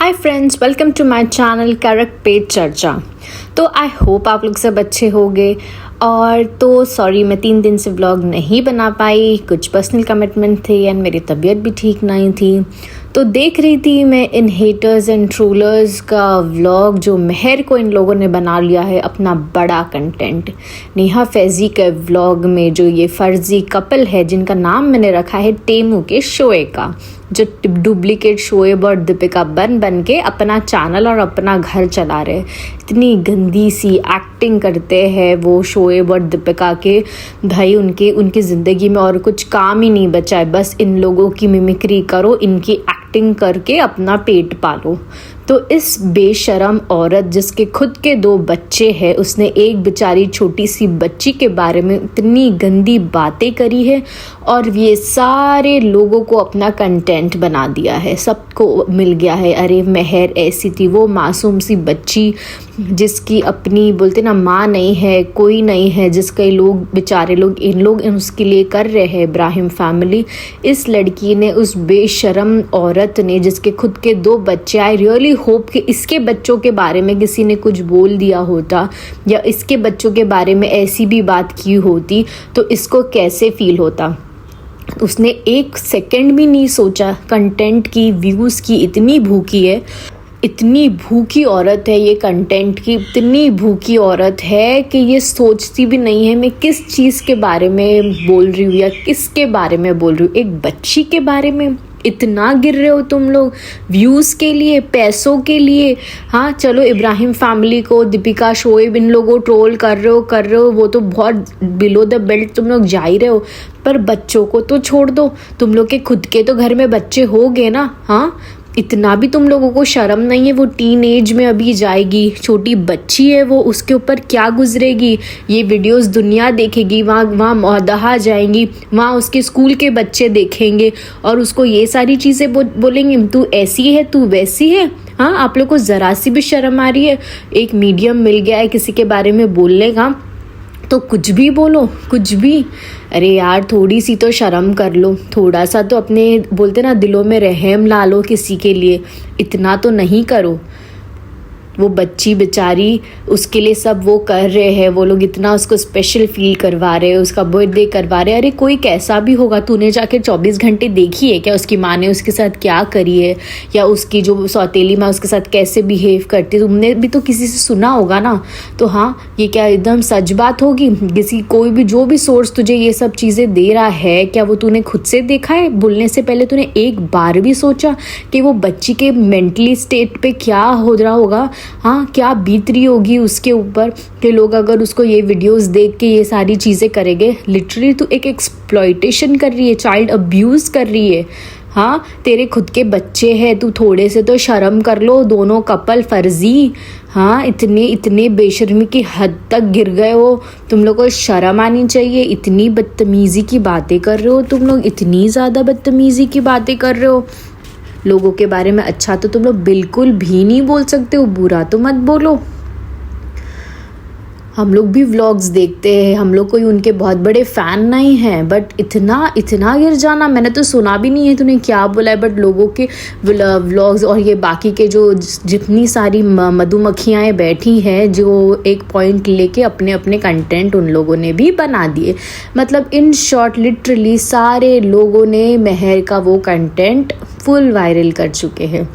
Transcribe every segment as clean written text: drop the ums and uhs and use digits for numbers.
Hi friends, welcome to my channel correct page चर्चा। तो I hope आप लोग सब अच्छे होंगे। और तो सॉरी, मैं 3 दिन से व्लॉग नहीं बना पाई, कुछ पर्सनल कमिटमेंट थे एंड मेरी तबीयत भी ठीक नहीं थी। तो देख रही थी मैं इन हेटर्स एंड ट्रोलर्स का व्लॉग, जो मेहर को इन लोगों ने बना लिया है अपना बड़ा कंटेंट। नेहा फैज़ी के व्लॉग में जो ये फर्जी कपल है, जिनका नाम मैंने रखा है टेमू के शोएब का, जो डुप्लीकेट शोएब और दीपिका बन के अपना चैनल और अपना घर चला रहे। इतनी गंदी सी एक्टिंग करते हैं वो शोएब और दीपिका के, भाई उनकी ज़िंदगी में और कुछ काम ही नहीं बचा है। बस इन लोगों की मिमिक्री करो, इनकी एक्टिंग करके अपना पेट पालो। तो इस बेशरम औरत जिसके खुद के 2 बच्चे हैं, उसने एक बेचारी छोटी सी बच्ची के बारे में इतनी गंदी बातें करी है और ये सारे लोगों को अपना कंटेंट बना दिया है। सबको मिल गया है, अरे मेहर ऐसी थी, वो मासूम सी बच्ची जिसकी अपनी बोलते ना माँ नहीं है, कोई नहीं है, जिसके लोग बेचारे लोग इन लोग उसके लिए कर रहे हैं इब्राहिम फैमिली। इस लड़की ने, उस बेशरम औरत ने जिसके खुद के 2 बच्चे, आई रियली होप कि इसके बच्चों के बारे में किसी ने कुछ बोल दिया होता या इसके बच्चों के बारे में ऐसी भी बात की होती तो इसको कैसे फील होता। उसने 1 सेकंड भी नहीं सोचा। कंटेंट की, व्यूज़ की इतनी भूखी है, इतनी भूखी औरत है ये, कंटेंट की इतनी भूखी औरत है कि ये सोचती भी नहीं है मैं किस चीज़ के बारे में बोल रही हूँ या किसके बारे में बोल रही हूँ। एक बच्ची के बारे में इतना गिर रहे हो तुम लोग व्यूज़ के लिए, पैसों के लिए। हाँ चलो, इब्राहिम फैमिली को, दीपिका, शोएब, इन लोगों ट्रोल कर रहे हो, वो तो बहुत बिलो द बेल्ट तुम लोग जा ही रहे हो, पर बच्चों को तो छोड़ दो। तुम लोग के खुद के तो घर में बच्चे हो गए ना। हाँ, इतना भी तुम लोगों को शर्म नहीं है। वो टीन एज में अभी जाएगी, छोटी बच्ची है वो, उसके ऊपर क्या गुजरेगी। ये वीडियोस दुनिया देखेगी, वहाँ मौदहा जाएंगी, वहाँ उसके स्कूल के बच्चे देखेंगे और उसको ये सारी चीज़ें बोलेंगे, तू ऐसी है, तू वैसी है। हाँ, आप लोग को ज़रा सी भी शर्म आ रही है? एक मीडियम मिल गया है किसी के बारे में बोलने का तो कुछ भी बोलो, कुछ भी। अरे यार, थोड़ी सी तो शर्म कर लो, थोड़ा सा तो अपने बोलते ना दिलों में रहम ला लो किसी के लिए। इतना तो नहीं करो। वो बच्ची बेचारी, उसके लिए सब वो कर रहे हैं, वो लोग इतना उसको स्पेशल फील करवा रहे हैं, उसका बर्थडे करवा रहे हैं। अरे कोई कैसा भी होगा, तूने जाके 24 घंटे देखी है क्या उसकी माँ ने उसके साथ क्या करी है, या उसकी जो सौतेली माँ उसके साथ कैसे बिहेव करती है? तुमने भी तो किसी से सुना होगा ना। तो हाँ, ये क्या एकदम सच बात होगी? कोई भी जो भी सोर्स तुझे ये सब चीज़ें दे रहा है, क्या वो तूने खुद से देखा है? बोलने से पहले तूने एक बार भी सोचा कि वो बच्ची के मेंटली स्टेट पे क्या हो रहा होगा? हाँ, क्या बीत रही होगी उसके ऊपर कि लोग अगर उसको ये वीडियोस देख के ये सारी चीज़ें करेंगे। लिटरली तू एक एक्सप्लॉइटेशन कर रही है, चाइल्ड अब्यूज़ कर रही है। हाँ, तेरे खुद के बच्चे हैं, तू थोड़े से तो शर्म कर लो। दोनों कपल फर्जी, हाँ, इतने बेशर्मी की हद तक गिर गए हो। तुम लोग को शर्म आनी चाहिए। इतनी बदतमीज़ी की बातें कर रहे हो तुम लोग, इतनी ज़्यादा बदतमीज़ी की बातें कर रहे हो। लोगों के बारे में अच्छा तो तुम लोग बिल्कुल भी नहीं बोल सकते हो, बुरा तो मत बोलो। हम लोग भी व्लॉग्स देखते हैं, हम लोग कोई उनके बहुत बड़े फ़ैन नहीं हैं, बट इतना गिर जाना, मैंने तो सुना भी नहीं है तूने क्या बोला है। बट लोगों के व्लॉग्स और ये बाकी के जो जितनी सारी मधुमक्खियाँ बैठी हैं, जो एक पॉइंट लेके अपने अपने कंटेंट उन लोगों ने भी बना दिए। मतलब इन शॉर्ट लिटरली सारे लोगों ने मेहर का वो कंटेंट फुल वायरल कर चुके हैं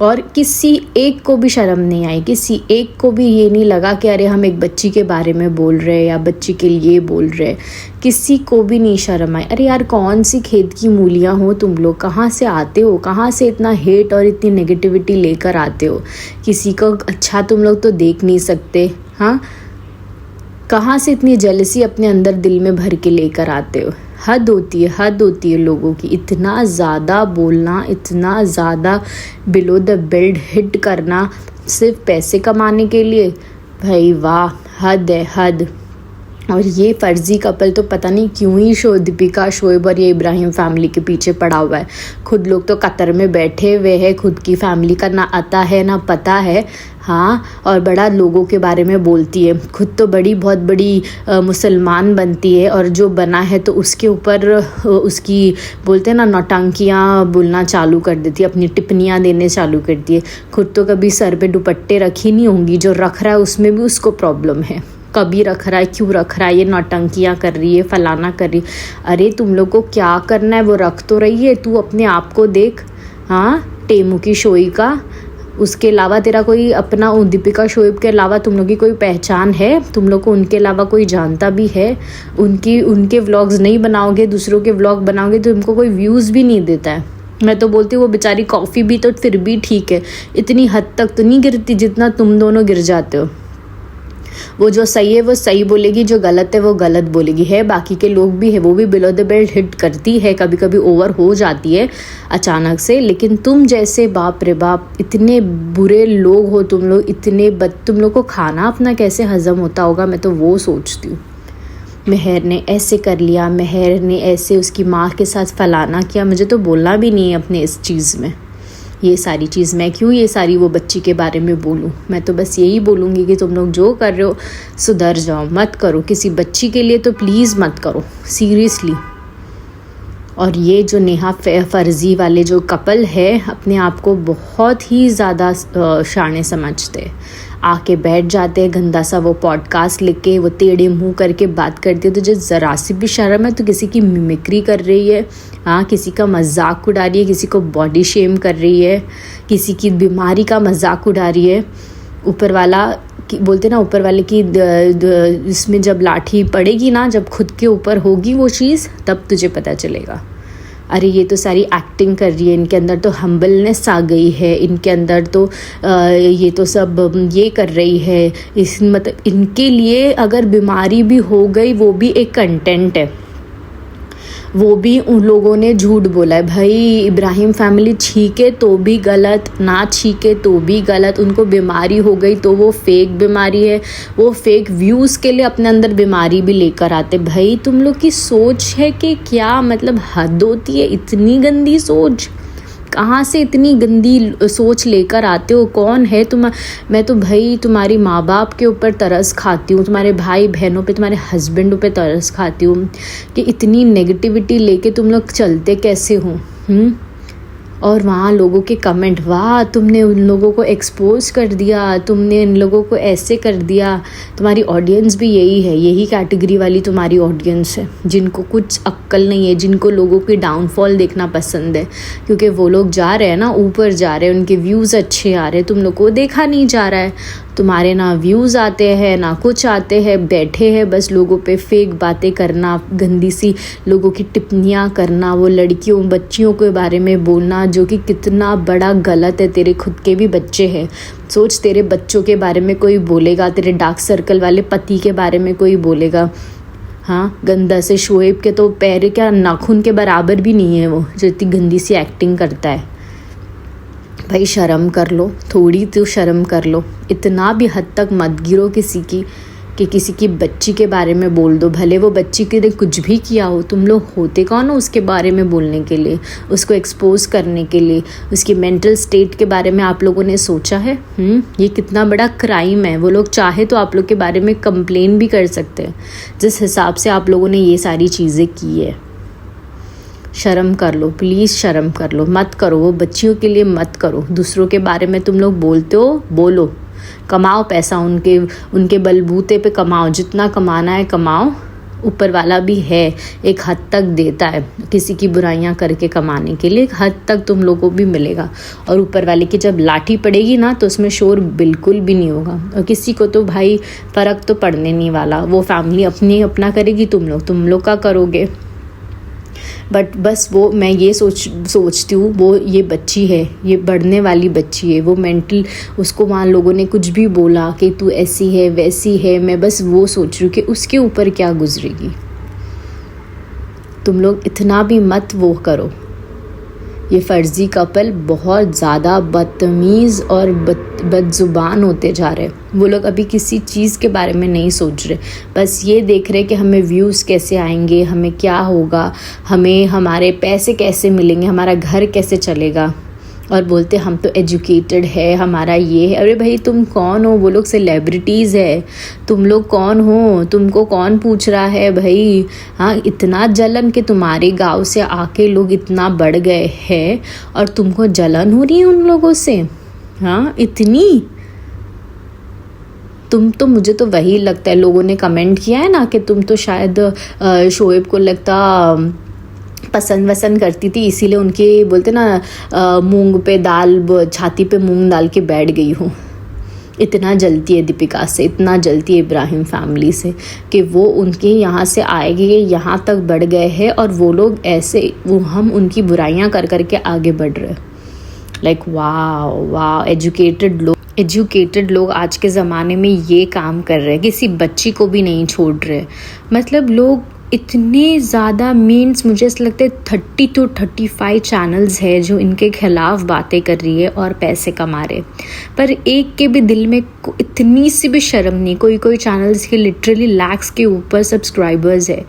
और किसी एक को भी शर्म नहीं आई, किसी एक को भी ये नहीं लगा कि अरे हम एक बच्ची के बारे में बोल रहे हैं या बच्ची के लिए बोल रहे हैं। किसी को भी नहीं शर्म आई। अरे यार, कौन सी खेत की मूलियाँ हो तुम लोग? कहाँ से आते हो? कहाँ से इतना हेट और इतनी नेगेटिविटी लेकर आते हो? किसी को अच्छा तुम लोग तो देख नहीं सकते। हाँ, कहाँ से इतनी जेलसी अपने अंदर दिल में भर के लेकर आते हो? हद होती है लोगों की। इतना ज़्यादा बोलना, इतना ज़्यादा बिलो द बेल्ट हिट करना सिर्फ पैसे कमाने के लिए, भाई वाह, हद है, हद। और ये फर्जी कपल तो पता नहीं क्यों ही दीपिका शोएब और ये इब्राहिम फैमिली के पीछे पड़ा हुआ है। खुद लोग तो कतर में बैठे हुए हैं, खुद की फैमिली का ना आता है ना पता है। हाँ, और बड़ा लोगों के बारे में बोलती है, खुद तो बहुत बड़ी मुसलमान बनती है, और जो बना है तो उसके ऊपर उसकी बोलते हैं ना नौटंकियाँ बोलना चालू कर देती है, अपनी टिप्पणियाँ देने चालू करती है। खुद तो कभी सर पे दुपट्टे रखी नहीं होंगी, जो रख रहा है उसमें भी उसको प्रॉब्लम है। कभी रख रहा है, क्यों रख रहा है, ये नौटंकियाँ कर रही है, फलाना कर रही। अरे तुम लोग को क्या करना है वो रख तो रही है, तू अपने आप को देख। हाँ, टेमू की शोई का, उसके अलावा तेरा कोई अपना, दीपिका शोएब के अलावा तुम लोग की कोई पहचान है? तुम लोग को उनके अलावा कोई जानता भी है? उनके व्लॉग्स नहीं बनाओगे, दूसरों के व्लॉग बनाओगे तो तुमको कोई व्यूज़ भी नहीं देता है। मैं तो बोलती हूँ वो बेचारी कॉफ़ी भी तो फिर भी ठीक है, इतनी हद तक तो नहीं गिरती जितना तुम दोनों गिर जाते हो। वो जो सही है वो सही बोलेगी, जो गलत है वो गलत बोलेगी। है बाकी के लोग भी है, वो भी बिलो द बेल्ट हिट करती है, कभी कभी ओवर हो जाती है अचानक से। लेकिन तुम जैसे बाप रे बाप इतने बुरे लोग हो तुम लोग, तुम लोग को खाना अपना कैसे हजम होता होगा, मैं तो वो सोचती हूँ। मेहर ने ऐसे कर लिया, मेहर ने ऐसे उसकी माँ के साथ फलाना किया, मुझे तो बोलना भी नहीं है अपने इस चीज़ में। ये सारी चीज़ मैं क्यों ये सारी वो बच्ची के बारे में बोलूँ? मैं तो बस यही बोलूँगी कि तुम लोग जो कर रहे हो सुधर जाओ, मत करो किसी बच्ची के लिए, तो प्लीज़ मत करो सीरियसली। और ये जो नेहा फर्जी वाले जो कपल है, अपने आप को बहुत ही ज़्यादा शाने समझते, आके बैठ जाते हैं गंदा सा वो पॉडकास्ट लेके, वो टेढ़े मुंह करके बात करती है। तुझे ज़रा सी भी शर्म है? तो किसी की मिमिक्री कर रही है, हाँ, किसी का मजाक उड़ा रही है, किसी को बॉडी शेम कर रही है, किसी की बीमारी का मजाक उड़ा रही है। ऊपर वाला बोलते ना, ऊपर वाले की इसमें जब लाठी पड़ेगी ना, जब खुद के ऊपर होगी वो चीज़, तब तुझे पता चलेगा। अरे ये तो सारी एक्टिंग कर रही है, इनके अंदर तो हम्बलनेस आ गई है, इनके अंदर तो ये तो सब ये कर रही है। मतलब इनके लिए अगर बीमारी भी हो गई वो भी एक कंटेंट है, वो भी उन लोगों ने झूठ बोला है। भाई इब्राहिम फैमिली छीके तो भी गलत, ना छीके तो भी गलत। उनको बीमारी हो गई तो वो फेक बीमारी है, वो फेक व्यूज़ के लिए अपने अंदर बीमारी भी लेकर आते। भाई तुम लोग की सोच है कि क्या, मतलब हद होती है, इतनी गंदी सोच कहाँ से इतनी गंदी सोच लेकर आते हो? कौन है तुम? मैं तो भाई तुम्हारी माँ बाप के ऊपर तरस खाती हूँ, तुम्हारे भाई बहनों पे, तुम्हारे हस्बैंड पे तरस खाती हूँ कि इतनी नेगेटिविटी लेके तुम लोग चलते कैसे हो। और वहाँ लोगों के कमेंट, वाह तुमने उन लोगों को एक्सपोज कर दिया, तुमने इन लोगों को ऐसे कर दिया। तुम्हारी ऑडियंस भी यही है, यही कैटेगरी वाली तुम्हारी ऑडियंस है, जिनको कुछ अक्ल नहीं है, जिनको लोगों की डाउनफॉल देखना पसंद है, क्योंकि वो लोग जा रहे हैं ना, ऊपर जा रहे हैं, उनके व्यूज़ अच्छे आ रहे हैं, तुम लोग को देखा नहीं जा रहा है। तुम्हारे ना व्यूज़ आते हैं ना कुछ आते हैं, बैठे हैं बस लोगों पे फेक बातें करना, गंदी सी लोगों की टिप्पणियाँ करना, वो लड़कियों बच्चियों के बारे में बोलना, जो कि कितना बड़ा गलत है। तेरे खुद के भी बच्चे हैं, सोच तेरे बच्चों के बारे में कोई बोलेगा, तेरे डार्क सर्कल वाले पति के बारे में कोई बोलेगा, हाँ, गंदा से शोएब के तो पैर क्या नाखून के बराबर भी नहीं है वो, जो इतनी गंदी सी एक्टिंग करता है। भाई शर्म कर लो, थोड़ी तो शर्म कर लो। इतना भी हद तक मत गिरो किसी की कि किसी की बच्ची के बारे में बोल दो, भले वो बच्ची के लिए कुछ भी किया हो। तुम लोग होते कौन हो उसके बारे में बोलने के लिए, उसको एक्सपोज करने के लिए? उसकी मेंटल स्टेट के बारे में आप लोगों ने सोचा है? ये कितना बड़ा क्राइम है। वो लोग चाहे तो आप लोग के बारे में कंप्लेन भी कर सकते हैं, जिस हिसाब से आप लोगों ने ये सारी चीज़ें की है। शर्म कर लो, प्लीज़ शर्म कर लो, मत करो, वो बच्चियों के लिए मत करो। दूसरों के बारे में तुम लोग बोलते हो, बोलो, कमाओ पैसा, उनके बलबूते पे कमाओ, जितना कमाना है कमाओ। ऊपर वाला भी है, एक हद तक देता है किसी की बुराइयां करके कमाने के लिए, एक हद तक तुम लोगों को भी मिलेगा। और ऊपर वाले की जब लाठी पड़ेगी ना, तो उसमें शोर बिल्कुल भी नहीं होगा, और किसी को तो भाई फ़र्क तो पड़ने नहीं वाला। वो फैमिली अपना करेगी, तुम लोग का करोगे। बट बस वो मैं ये सोचती हूँ, वो ये बच्ची है, ये बढ़ने वाली बच्ची है, वो मेंटल, उसको वहाँ लोगों ने कुछ भी बोला कि तू ऐसी है वैसी है, मैं बस वो सोच रही हूँ कि उसके ऊपर क्या गुजरेगी। तुम लोग इतना भी मत वो करो ये फ़र्ज़ी कपल बहुत ज़्यादा बदतमीज़ और बदज़ुबान होते जा रहे हैं। वो लोग अभी किसी चीज़ के बारे में नहीं सोच रहे, बस ये देख रहे कि हमें व्यूज़ कैसे आएंगे, हमें क्या होगा, हमें हमारे पैसे कैसे मिलेंगे, हमारा घर कैसे चलेगा। और बोलते हम तो एजुकेटेड है, हमारा ये है। अरे भाई तुम कौन हो? वो लोग सेलिब्रिटीज़ है, तुम लोग कौन हो? तुमको कौन पूछ रहा है भाई? हाँ, इतना जलन कि तुम्हारे गांव से आके लोग इतना बढ़ गए हैं और तुमको जलन हो रही है उन लोगों से? हाँ, इतनी। तुम तो, मुझे तो वही लगता है, लोगों ने कमेंट किया है ना कि तुम तो शायद शोएब को लगता पसंद करती थी, इसीलिए उनके बोलते ना मूंग पे दाल, छाती पे मूंग डाल के बैठ गई हूँ। इतना जलती है दीपिका से, इतना जलती है इब्राहिम फैमिली से कि वो उनके यहाँ से आएंगे, यहाँ तक बढ़ गए हैं और वो लोग ऐसे, वो हम उनकी बुराइयाँ कर कर के आगे बढ़ रहे। लाइक वाह, एजुकेटेड लोग आज के ज़माने में ये काम कर रहे हैं, किसी बच्ची को भी नहीं छोड़ रहे। मतलब लोग इतने ज़्यादा, मीन्स मुझे ऐसा लगता है 30 to 35 चैनल्स है जो इनके खिलाफ बातें कर रही है और पैसे कमा रहे, पर एक के भी दिल में इतनी सी भी शर्म नहीं। कोई चैनल्स के लिटरली लैक्स के ऊपर सब्सक्राइबर्स है,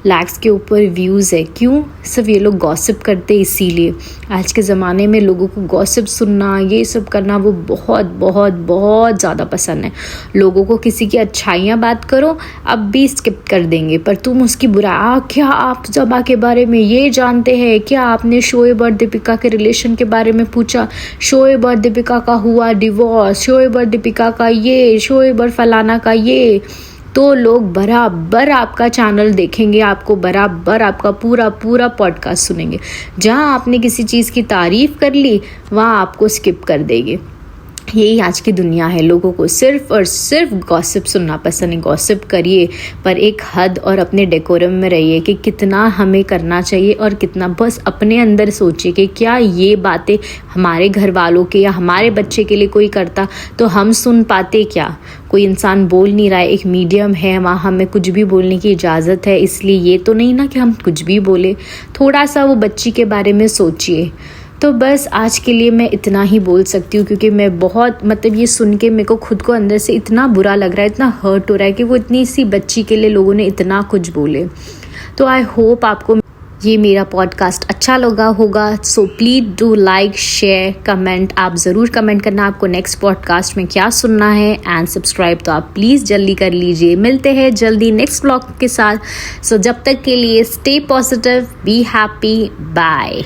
लैक्स के ऊपर व्यूज़ है। क्यों? सिर्फ ये लोग गॉसिप करते इसीलिए। आज के ज़माने में लोगों को गॉसिप सुनना, ये सब करना वो बहुत बहुत बहुत ज़्यादा पसंद है। लोगों को किसी की अच्छाइयाँ बात करो, अब भी स्किप कर देंगे, पर तुम उसकी बुरा, क्या आप ज़बा के बारे में ये जानते हैं? क्या आपने शोएब और दीपिका के रिलेशन के बारे में पूछा? शोएब और दीपिका का हुआ डिवोर्स, शोएब और दीपिका का ये, शोएब और फलाना का ये, तो लोग बराबर आपका चैनल देखेंगे, आपको बराबर आपका पूरा पॉडकास्ट सुनेंगे। जहाँ आपने किसी चीज़ की तारीफ़ कर ली, वहाँ आपको स्किप कर देंगे। यही आज की दुनिया है। लोगों को सिर्फ और सिर्फ गॉसिप सुनना पसंद है। गॉसिप करिए, पर एक हद और अपने डेकोरम में रहिए कि कितना हमें करना चाहिए और कितना। बस अपने अंदर सोचिए कि क्या ये बातें हमारे घर वालों के या हमारे बच्चे के लिए कोई करता तो हम सुन पाते क्या? कोई इंसान बोल नहीं रहा है, एक मीडियम है, वहाँ हमें कुछ भी बोलने की इजाज़त है, इसलिए ये तो नहीं ना कि हम कुछ भी बोले। थोड़ा सा वो बच्ची के बारे में सोचिए। तो बस आज के लिए मैं इतना ही बोल सकती हूँ, क्योंकि मैं बहुत, मतलब ये सुन के मेरे को खुद को अंदर से इतना बुरा लग रहा है, इतना हर्ट हो रहा है कि वो इतनी सी बच्ची के लिए लोगों ने इतना कुछ बोले। तो आई होप आपको ये मेरा पॉडकास्ट अच्छा लगा होगा। So please do like, share, comment. आप ज़रूर कमेंट करना आपको नेक्स्ट पॉडकास्ट में क्या सुनना है, एंड सब्सक्राइब तो आप प्लीज़ जल्दी कर लीजिए। मिलते हैं जल्दी नेक्स्ट व्लॉग के साथ। सो जब तक के लिए stay positive, be happy, bye.